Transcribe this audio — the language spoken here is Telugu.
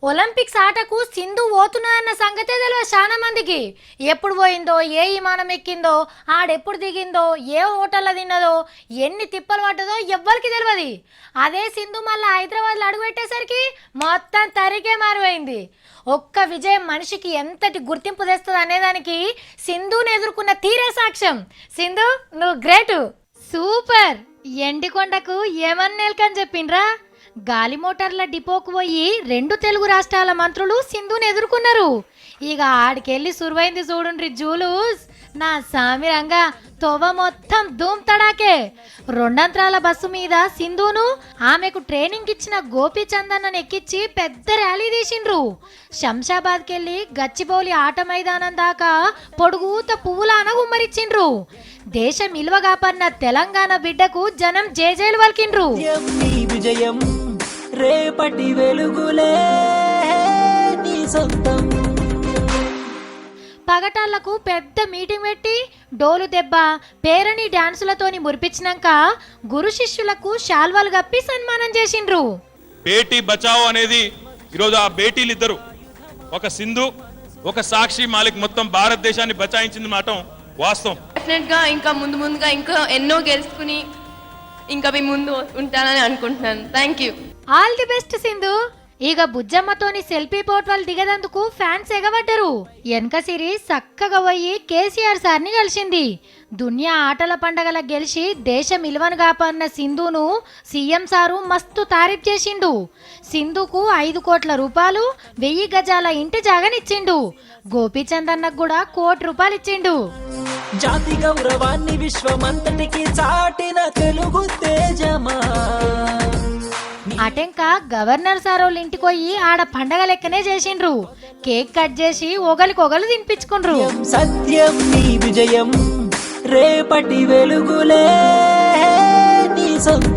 ఒలింపిక్స్ ఆటకు సింధు పోతున్నదన్న సంగతే తెలియదు చాలా మందికి. ఎప్పుడు పోయిందో, ఏ విమానం ఎక్కిందో, ఆడెప్పుడు దిగిందో, ఏ హోటల్లో తిన్నదో, ఎన్ని తిప్పలు పడ్డదో ఎవ్వరికి తెలియదు. అదే సింధు మళ్ళీ హైదరాబాద్లో అడుగుపెట్టేసరికి మొత్తం తరిగే మారిపోయింది. ఒక్క విజయం మనిషికి ఎంతటి గుర్తింపు తెస్తుంది అనేదానికి సింధుని ఎదుర్కొన్న తీరే సాక్ష్యం. సింధు, నువ్వు గ్రేటు, సూపర్. ఎండికొండకు ఏమన్నేల్కని చెప్పిండ్రా? గాలి మోటార్ల డిపోకు పోయి 2 తెలుగు రాష్ట్రాల మంత్రులు సింధుని ఎదుర్కొన్నారు. ఇక ఆడికెళ్ళి సురువైంది చూడుండ్రి జూలూస్. నా సామిరంగా తొవ మొత్తం ధూమ్ తడాకే. 2 అంతరాల బస్సు మీద సింధును ఆమెకు ట్రైనింగ్ ఇచ్చిన గోపీచందన్నను ఎక్కించి పెద్ద ర్యాలీ తీసిండ్రు. శంషాబాద్కెళ్ళి గచ్చిబౌలి ఆట మైదానం దాకా పొడుగుత పువ్వులాన గుమ్మరిచ్చిండ్రు. దేశం ఇలువ కాపన్న తెలంగాణ బిడ్డకు జనం జేజేలు వల్కిండ్రు. విజయం రేపటి వెలుగులే నీ సొంతం. పగటాళ్లకు పెద్ద మీటింగ్ పెట్టి డోలు దెబ్బ పేరణి డాన్సులతోని మురిపించినాక గురు శిష్యులకు శాల్వాలు కప్పి సన్మానం చేసిండ్రు. బేటీ బచావో అనేది ఈరోజు ఆ బేటీలు ఇద్దరు, ఒక సింధు, ఒక సాక్షి మాలిక్ మొత్తం భారతదేశాన్ని బచాయించింది మాట వాస్తవం. డెఫినెట్ గా ఇంకా ముందుగా ఇంకా ఎన్నో గెలుచుకుని ఇంకా మీ ముందు ఉంటానని అనుకుంటున్నాను. Thank you. All the best Sindhu. ఇక బుజ్జమ్మతోని సెల్ఫీ పోటోలు దిగదందుకు ఫ్యాన్స్ ఎగబడ్డరు. వెనక సిరి చక్కగా పోయి కేసీఆర్ సార్ని కలిసింది. దునియా ఆటల పండగల గెలిచి దేశం ఇలువను కాపాడిన సింధును సీఎం సారు మస్తు తారీఫ్ చేసిండు. సింధుకు 5 కోట్ల రూపాయలు, 1000 గజాల ఇంటి జాగనిచ్చిండు. గోపీచందన్నకు కూడా 1 కోటి రూపాయలు ఇచ్చిండు. జాతి గౌరవాన్ని విశ్వమంతటికి చాటిన తెలుగు తేజమా. అటెంక గవర్నర్ సారోళ్ళ ఇంటికి పోయి ఆడ పండగ లెక్కనే చేసిండ్రు. కేక్ కట్ చేసి ఒకలికొగలు తినిపించుకుండ్రు. సత్యం నీ విజయం రేపటి వెలుగులే నీ సొంతం.